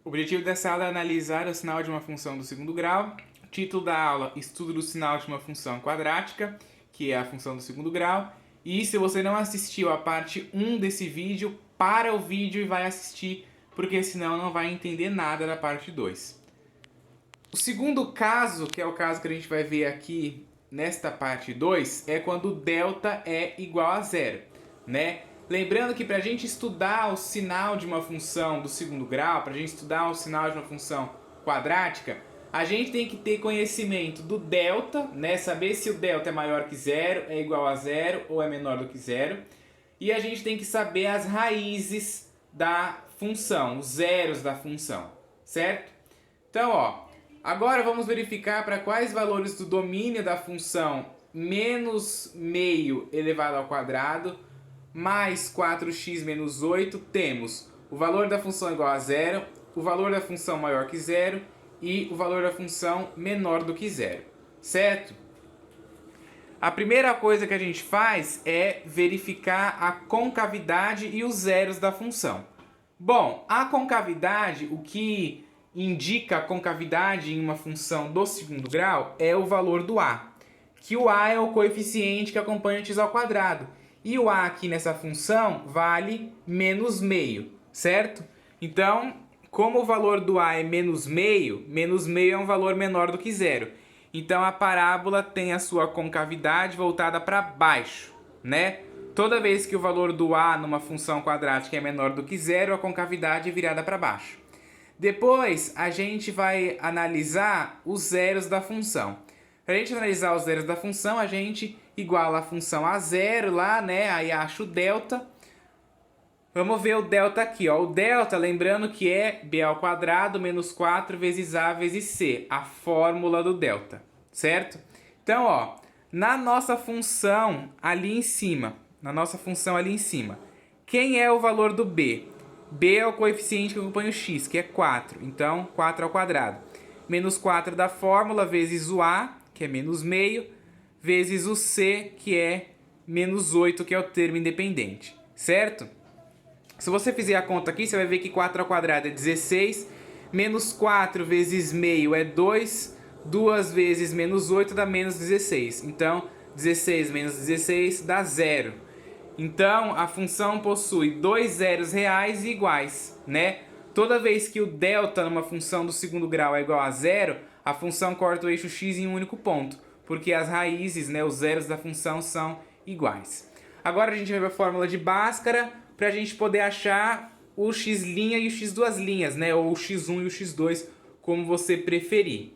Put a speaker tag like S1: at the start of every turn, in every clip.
S1: O objetivo dessa aula é analisar o sinal de uma função do segundo grau. Título da aula: Estudo do sinal de uma função quadrática, que é a função do segundo grau. E se você não assistiu a parte 1 desse vídeo, para o vídeo e vai assistir, porque senão não vai entender nada da parte 2. O segundo caso, que é o caso que a gente vai ver aqui nesta parte 2, é quando delta é igual a zero, né? Lembrando que para a gente estudar o sinal de uma função do segundo grau, para a gente estudar o sinal de uma função quadrática, a gente tem que ter conhecimento do delta, né? Saber se o delta é maior que zero, é igual a zero ou é menor do que zero. E a gente tem que saber as raízes da função, os zeros da função, certo? Então, agora vamos verificar para quais valores do domínio da função menos meio elevado ao quadrado mais 4x menos 8 temos o valor da função igual a zero, o valor da função maior que zero e o valor da função menor do que zero, certo? A primeira coisa que a gente faz é verificar a concavidade e os zeros da função. Bom, a concavidade, o que indica a concavidade em uma função do segundo grau é o valor do a, que o a é o coeficiente que acompanha o x ao quadrado. E o a aqui nessa função vale menos meio, certo? Então, como o valor do a é menos meio é um valor menor do que zero. Então a parábola tem a sua concavidade voltada para baixo, né? Toda vez que o valor do a numa função quadrática é menor do que zero, a concavidade é virada para baixo. Depois, a gente vai analisar os zeros da função. Para a gente analisar os zeros da função, a gente iguala a função a zero lá, né? Aí acha o delta. Vamos ver o delta aqui, ó. O delta, lembrando que é b ao quadrado menos 4 vezes a vezes c, a fórmula do delta, certo? Então, na nossa função ali em cima, quem é o valor do b? B é o coeficiente que acompanha o x, que é 4. Então, 4 ao quadrado. Menos 4 da fórmula vezes o a, que é menos meio, vezes o c, que é menos 8, que é o termo independente, certo? Se você fizer a conta aqui, você vai ver que 4 ao quadrado é 16, menos 4 vezes meio é 2, 2 vezes menos 8 dá menos 16. Então, 16 menos 16 dá 0. Então, a função possui dois zeros reais e iguais, né? Toda vez que o delta numa função do segundo grau é igual a zero, a função corta o eixo x em um único ponto, porque as raízes, né, os zeros da função são iguais. Agora a gente vai para a fórmula de Bhaskara para a gente poder achar o x' e o x duas linhas, né? Ou o x1 e o x2, como você preferir,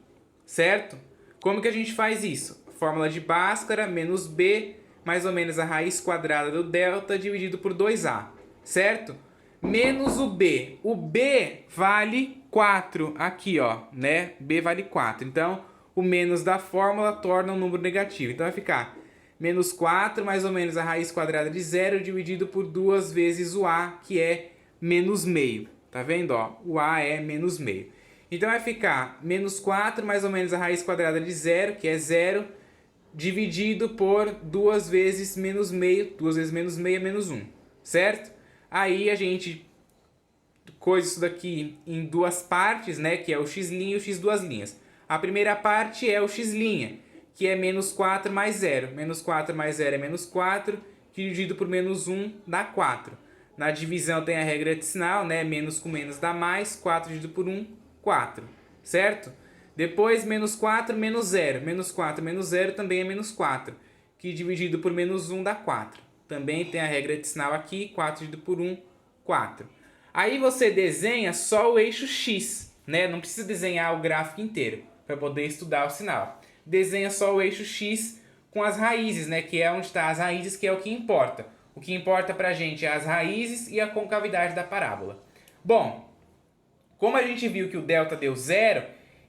S1: certo? Como que a gente faz isso? Fórmula de Bhaskara menos b, mais ou menos a raiz quadrada do delta dividido por 2a, certo? Menos o b. O b vale 4 aqui, ó, né? B vale 4. Então, o menos da fórmula torna um número negativo. Então, vai ficar menos 4, mais ou menos a raiz quadrada de 0, dividido por 2 vezes o a, que é menos meio. Tá vendo, ó? O a é menos meio. Então, vai ficar menos 4, mais ou menos a raiz quadrada de 0, que é 0, dividido por 2 vezes menos meio. 2 vezes menos meio é menos 1, certo? Aí a gente coisa isso daqui em duas partes, né? Que é o x' e o x duas linhas. A primeira parte é o x', que é menos 4 mais 0. Menos 4 mais 0 é menos 4, que dividido por menos 1 dá 4. Na divisão tem a regra de sinal, né? Menos com menos dá mais, 4 dividido por 1, 4, certo? Depois, menos 4, menos 0. Menos 4 menos 0 também é menos 4, que dividido por menos 1 dá 4. Também tem a regra de sinal aqui, 4 dividido por 1, 4. Aí você desenha só o eixo x, né? Não precisa desenhar o gráfico inteiro para poder estudar o sinal. Desenha só o eixo x com as raízes, né? Que é onde está as raízes, que é o que importa. O que importa para a gente é as raízes e a concavidade da parábola. Bom, como a gente viu que o delta deu 0,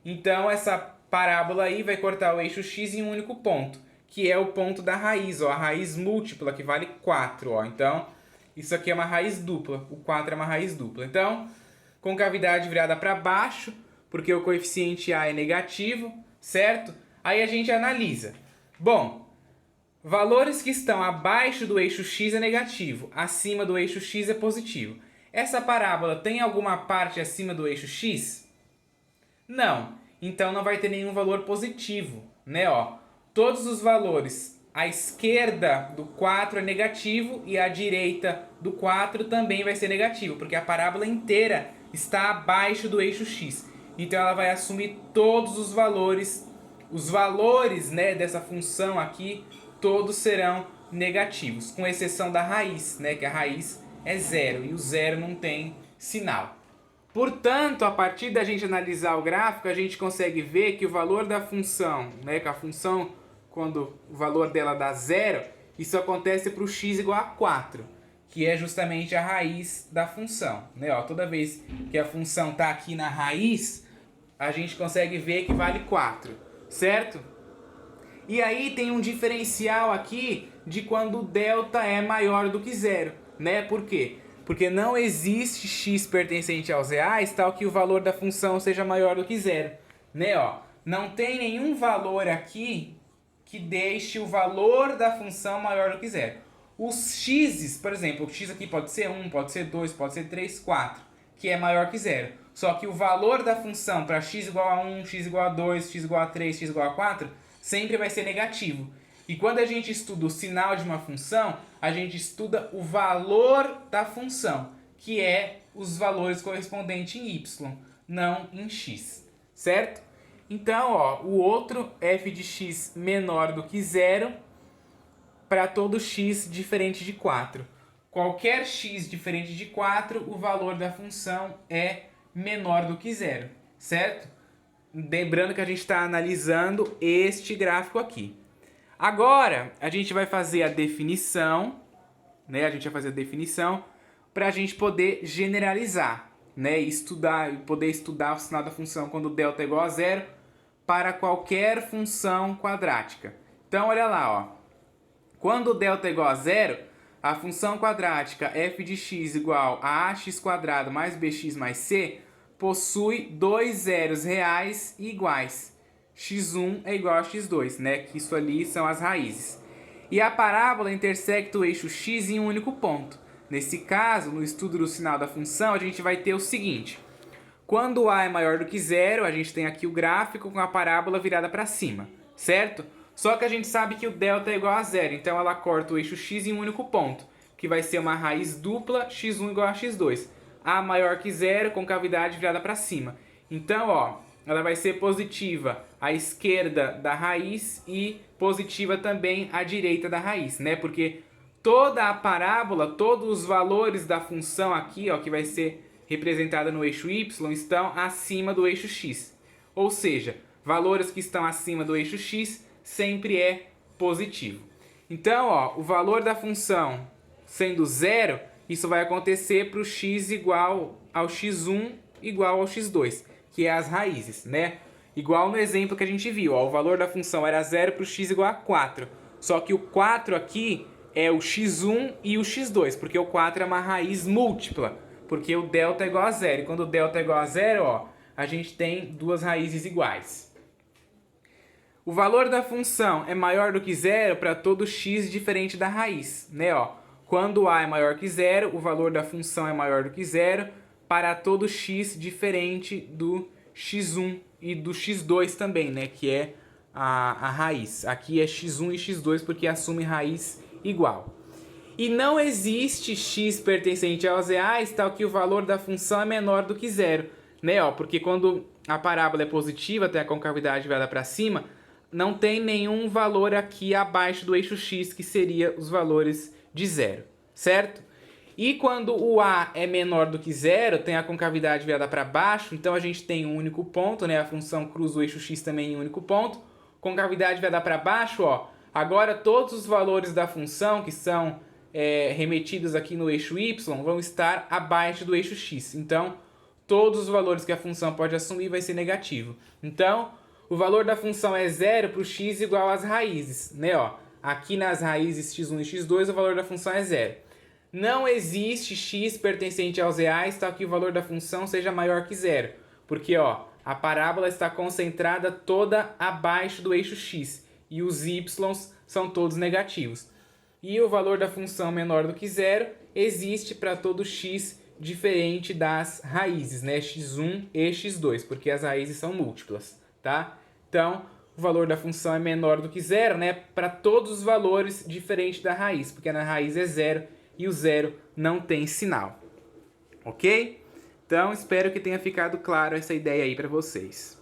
S1: então essa parábola aí vai cortar o eixo x em um único ponto, que é o ponto da raiz, ó, a raiz múltipla, que vale 4. Ó. Então, isso aqui é uma raiz dupla, o 4 é uma raiz dupla. Então, concavidade virada para baixo, porque o coeficiente a é negativo, certo? Aí a gente analisa. Bom, valores que estão abaixo do eixo x é negativo, acima do eixo x é positivo. Essa parábola tem alguma parte acima do eixo x? Não. Então não vai ter nenhum valor positivo, né? Ó, todos os valores à esquerda do 4 é negativo e à direita do 4 também vai ser negativo, porque a parábola inteira está abaixo do eixo x. Então ela vai assumir todos os valores, né, dessa função aqui, todos serão negativos, com exceção da raiz, né, que a raiz é zero e o zero não tem sinal. Portanto, a partir da gente analisar o gráfico, a gente consegue ver que o valor da função, né, que a função, quando o valor dela dá zero, isso acontece para o x igual a 4, que é justamente a raiz da função, né? Ó, toda vez que a função está aqui na raiz, a gente consegue ver que vale 4, certo? E aí tem um diferencial aqui de quando o delta é maior do que zero, né? Por quê? Porque não existe x pertencente aos reais tal que o valor da função seja maior do que zero, né? Ó, não tem nenhum valor aqui que deixe o valor da função maior do que zero. Os x's, por exemplo, o x aqui pode ser 1, pode ser 2, pode ser 3, 4, que é maior que zero. Só que o valor da função para x igual a 1, x igual a 2, x igual a 3, x igual a 4, sempre vai ser negativo. E quando a gente estuda o sinal de uma função, a gente estuda o valor da função, que é os valores correspondentes em y, não em x, certo? Então, ó, o outro f de x menor do que zero para todo x diferente de 4. Qualquer x diferente de 4, o valor da função é menor do que zero, certo? Lembrando que a gente está analisando este gráfico aqui. Agora, a gente vai fazer a definição, né? A gente vai fazer a definição para a gente poder generalizar, né? Poder estudar o sinal da função quando delta é igual a zero para qualquer função quadrática. Então, olha lá, ó. Quando delta é igual a zero, a função quadrática f de x igual a ax quadrado mais bx mais c possui dois zeros reais e iguais. x1 é igual a x2, né? Que isso ali são as raízes. E a parábola intersecta o eixo x em um único ponto. Nesse caso, no estudo do sinal da função, a gente vai ter o seguinte. Quando a é maior do que zero, a gente tem aqui o gráfico com a parábola virada para cima, certo? Só que a gente sabe que o delta é igual a zero, então ela corta o eixo x em um único ponto, que vai ser uma raiz dupla, x1 igual a x2. A maior que zero, com cavidade virada para cima. Então, ó, ela vai ser positiva à esquerda da raiz e positiva também à direita da raiz, né? Porque toda a parábola, todos os valores da função aqui, ó, que vai ser representada no eixo y, estão acima do eixo x. Ou seja, valores que estão acima do eixo x sempre é positivo. Então, ó, o valor da função sendo zero, isso vai acontecer para o x igual ao x1 igual ao x2, que é as raízes, né? Igual no exemplo que a gente viu, ó, o valor da função era zero para o x igual a 4. Só que o 4 aqui é o x1 e o x2, porque o 4 é uma raiz múltipla, porque o delta é igual a zero. E quando o delta é igual a zero, ó, a gente tem duas raízes iguais. O valor da função é maior do que zero para todo x diferente da raiz, né? Ó, quando a é maior que zero, o valor da função é maior do que zero para todo x diferente do x1 e do x2 também, né? Que é a raiz. Aqui é x1 e x2 porque assume raiz igual. E não existe x pertencente aos reais tal que o valor da função é menor do que zero, né? Ó, porque quando a parábola é positiva, tem a concavidade virada para cima, não tem nenhum valor aqui abaixo do eixo x, que seria os valores de zero, certo? E quando o a é menor do que zero, tem a concavidade virada para baixo, então a gente tem um único ponto, né? A função cruza o eixo x também em um único ponto. Concavidade virada para baixo, ó. Agora todos os valores da função que são remetidos aqui no eixo y vão estar abaixo do eixo x. Então, todos os valores que a função pode assumir vai ser negativo. Então, o valor da função é zero para o x igual às raízes, né? Ó, aqui nas raízes x1 e x2 o valor da função é zero. Não existe x pertencente aos reais tal que o valor da função seja maior que zero. Porque, ó, a parábola está concentrada toda abaixo do eixo x e os y's são todos negativos. E o valor da função menor do que zero existe para todo x diferente das raízes, né? x1 e x2, porque as raízes são múltiplas, tá? Então, o valor da função é menor do que zero, né? Para todos os valores diferentes da raiz, porque na raiz é zero e o zero não tem sinal, ok? Então, espero que tenha ficado claro essa ideia aí para vocês.